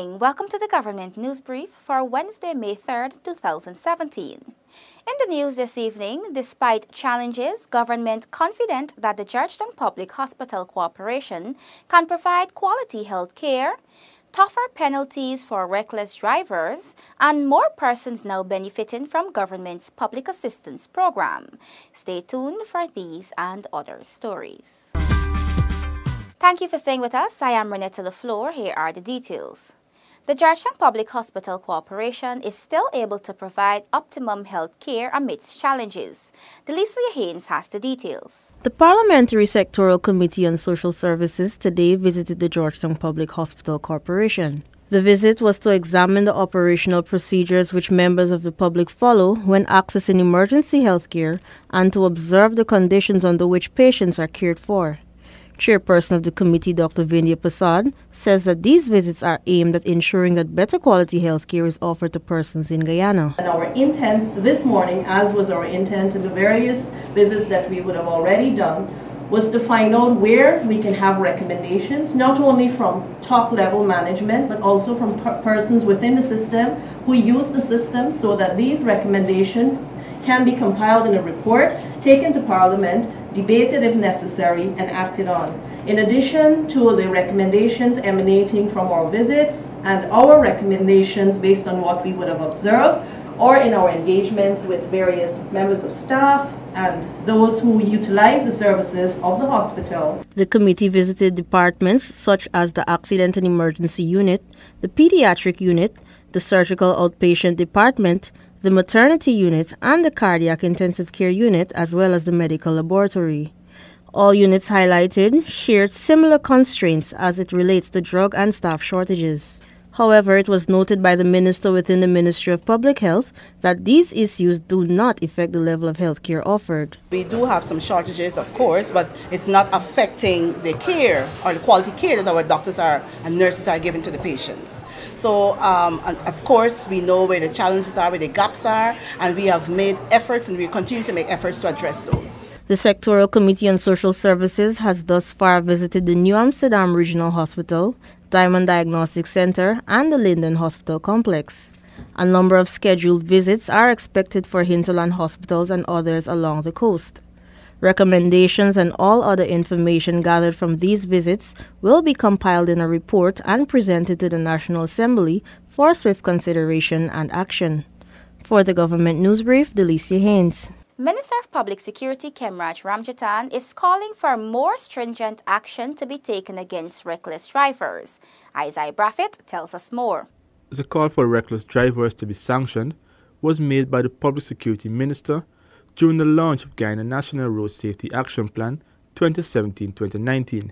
evening. Welcome to the Government News Brief for Wednesday, May 3rd, 2017. In the news this evening, despite challenges, government confident that the Georgetown Public Hospital Corporation can provide quality health care, tougher penalties for reckless drivers, and more persons now benefiting from government's public assistance program. Stay tuned for these and other stories. Thank you for staying with us. I am Renetta LaFleur. Here are the details. The Georgetown Public Hospital Corporation is still able to provide optimum health care amidst challenges. Delicia Haynes has the details. The Parliamentary Sectoral Committee on Social Services today visited the Georgetown Public Hospital Corporation. The visit was to examine the operational procedures which members of the public follow when accessing emergency health care and to observe the conditions under which patients are cared for. Chairperson of the committee, Dr. Vindhya Prasad, says that these visits are aimed at ensuring that better quality health care is offered to persons in Guyana. And our intent this morning, as was our intent in the various visits that we would have already done, was to find out where we can have recommendations, not only from top-level management, but also from persons within the system who use the system, so that these recommendations can be compiled in a report, taken to Parliament, debated if necessary, and acted on. In addition to the recommendations emanating from our visits and our recommendations based on what we would have observed, or in our engagement with various members of staff and those who utilize the services of the hospital. The committee visited departments such as the Accident and Emergency Unit, the Pediatric Unit, the Surgical Outpatient Department, the Maternity Unit, and the Cardiac Intensive Care Unit, as well as the Medical Laboratory. All units highlighted shared similar constraints as it relates to drug and staff shortages. However, it was noted by the minister within the Ministry of Public Health that these issues do not affect the level of health care offered. We do have some shortages, of course, but it's not affecting the care or the quality care that our doctors and nurses are giving to the patients. So, and of course, we know where the challenges are, where the gaps are, and we have made efforts and we continue to make efforts to address those. The Sectoral Committee on Social Services has thus far visited the New Amsterdam Regional Hospital, Diamond Diagnostic Center, and the Linden Hospital Complex. A number of scheduled visits are expected for hinterland hospitals and others along the coast. Recommendations and all other information gathered from these visits will be compiled in a report and presented to the National Assembly for swift consideration and action. For the Government News Brief, Delicia Haynes. Minister of Public Security Khemraj Ramjatan is calling for more stringent action to be taken against reckless drivers. Isaiah Braffett tells us more. The call for reckless drivers to be sanctioned was made by the Public Security Minister during the launch of Guyana National Road Safety Action Plan 2017-2019.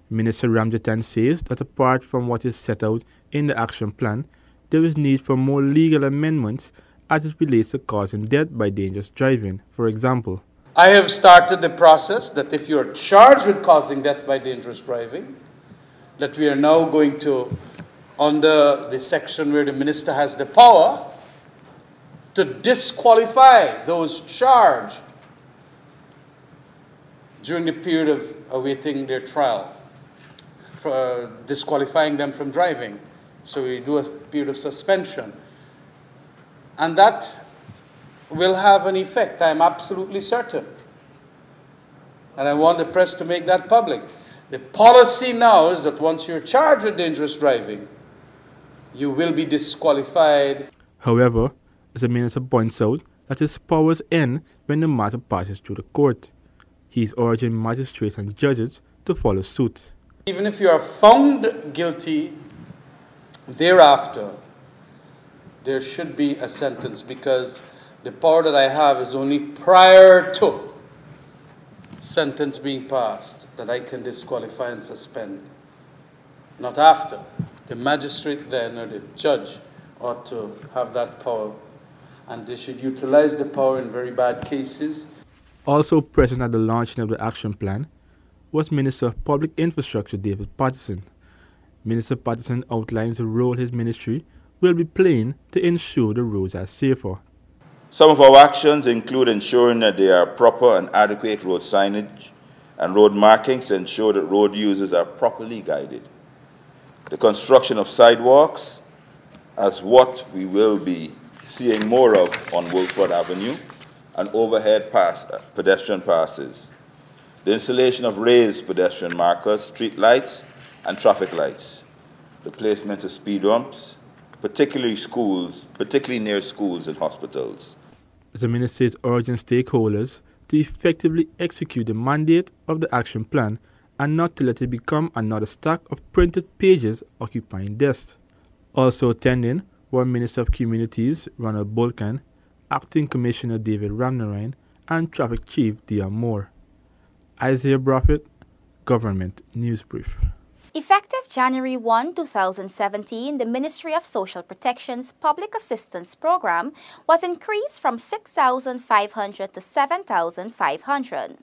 Minister Ramjatan says that apart from what is set out in the action plan, there is need for more legal amendments as it relates to causing death by dangerous driving, for example. I have started the process that if you're charged with causing death by dangerous driving, that we are now going to, under the section where the minister has the power, to disqualify those charged during the period of awaiting their trial, for disqualifying them from driving. So we do a period of suspension. And that will have an effect, I'm absolutely certain. And I want the press to make that public. The policy now is that once you're charged with dangerous driving, you will be disqualified. However, as the minister points out, that his powers end when the matter passes through the court. He is urging magistrates and judges to follow suit. Even if you are found guilty thereafter, there should be a sentence, because the power that I have is only prior to sentence being passed that I can disqualify and suspend, not after. The magistrate then or the judge ought to have that power, and they should utilize the power in very bad cases. Also present at the launching of the action plan was Minister of Public Infrastructure David Patterson. Minister Patterson outlines the role his ministry will be playing to ensure the roads are safer. Some of our actions include ensuring that there are proper and adequate road signage and road markings to ensure that road users are properly guided. the construction of sidewalks, as what we will be seeing more of on Wolford Avenue, and overhead pedestrian passes, the installation of raised pedestrian markers, street lights, and traffic lights, the placement of speed bumps, particularly near schools and hospitals. The minister is urging stakeholders to effectively execute the mandate of the action plan and not to let it become another stack of printed pages occupying desks. Also attending were Minister of Communities Ronald Bolkan, Acting Commissioner David Ramnarine, and Traffic Chief Dia Moore. Isaiah Broffett, Government News Brief. Effective January 1, 2017, the Ministry of Social Protection's Public Assistance Program was increased from 6,500 to 7,500.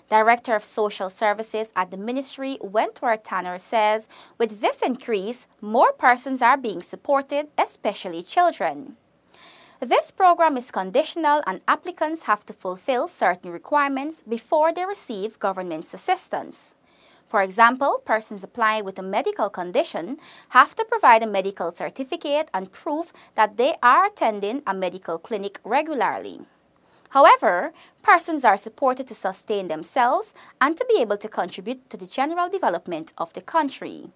Director of Social Services at the Ministry, Wentworth Tanner, says with this increase, more persons are being supported, especially children. This program is conditional and applicants have to fulfill certain requirements before they receive government's assistance. For example, persons applying with a medical condition have to provide a medical certificate and proof that they are attending a medical clinic regularly. However, persons are supported to sustain themselves and to be able to contribute to the general development of the country.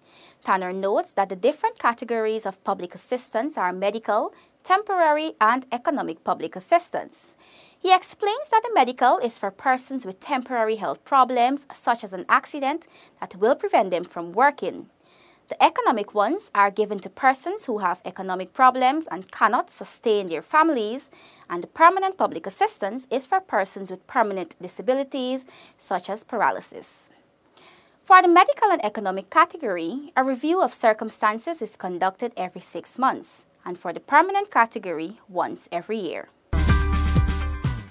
Tanner notes that the different categories of public assistance are medical, temporary, and economic public assistance. He explains that the medical is for persons with temporary health problems, such as an accident that will prevent them from working. The economic ones are given to persons who have economic problems and cannot sustain their families, and the permanent public assistance is for persons with permanent disabilities, such as paralysis. For the medical and economic category, a review of circumstances is conducted every 6 months, and for the permanent category, once every year.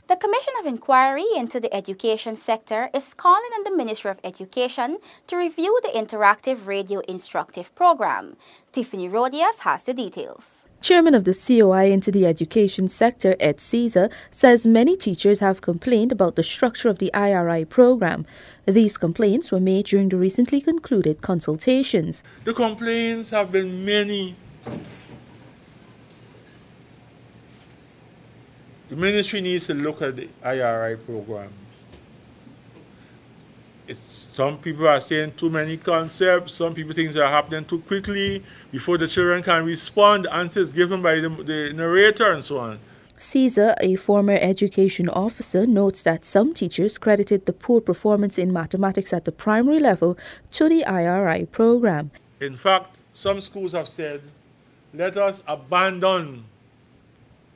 The Commission of Inquiry into the Education Sector is calling on the Ministry of Education to review the interactive radio instructive program. Tiffany Rodias has the details. Chairman of the COI into the Education Sector, Ed Caesar, says many teachers have complained about the structure of the IRI program. These complaints were made during the recently concluded consultations. The complaints have been many. The ministry needs to look at the IRI program. Some people are saying too many concepts. Some people think things are happening too quickly before the children can respond. Answers given by the narrator and so on. Caesar, a former education officer, notes that some teachers credited the poor performance in mathematics at the primary level to the IRI program. In fact, some schools have said, let us abandon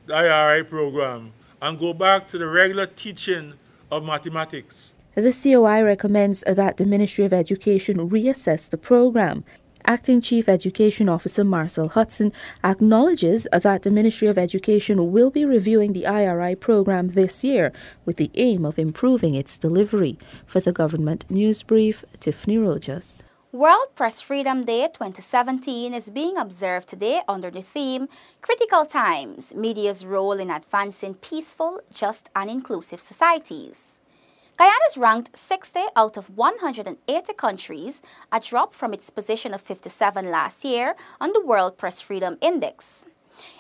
the IRI program and go back to the regular teaching of mathematics. The COI recommends that the Ministry of Education reassess the program. Acting Chief Education Officer Marcel Hudson acknowledges that the Ministry of Education will be reviewing the IRI program this year with the aim of improving its delivery. For the Government News Brief, Tiffany Rojas. World Press Freedom Day 2017 is being observed today under the theme Critical Times, Media's Role in Advancing Peaceful, Just and Inclusive Societies. Guyana is ranked 60 out of 180 countries, a drop from its position of 57 last year on the World Press Freedom Index.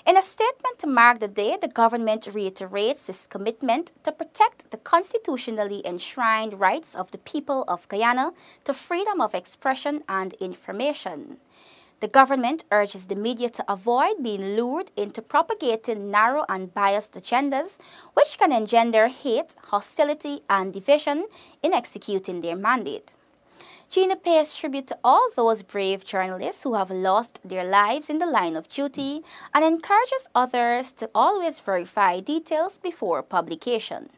In a statement to mark the day, the government reiterates its commitment to protect the constitutionally enshrined rights of the people of Guyana to freedom of expression and information. The government urges the media to avoid being lured into propagating narrow and biased agendas, which can engender hate, hostility, and division in executing their mandate. Gina pays tribute to all those brave journalists who have lost their lives in the line of duty and encourages others to always verify details before publication.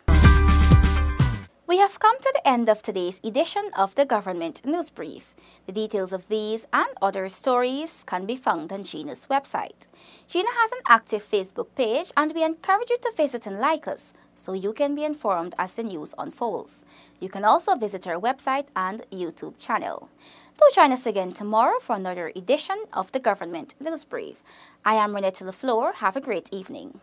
We have come to the end of today's edition of the Government News Brief. The details of these and other stories can be found on Gina's website. Gina has an active Facebook page, and we encourage you to visit and like us so you can be informed as the news unfolds. You can also visit our website and YouTube channel. Do join us again tomorrow for another edition of the Government News Brief. I am Renette Lafleur. Have a great evening.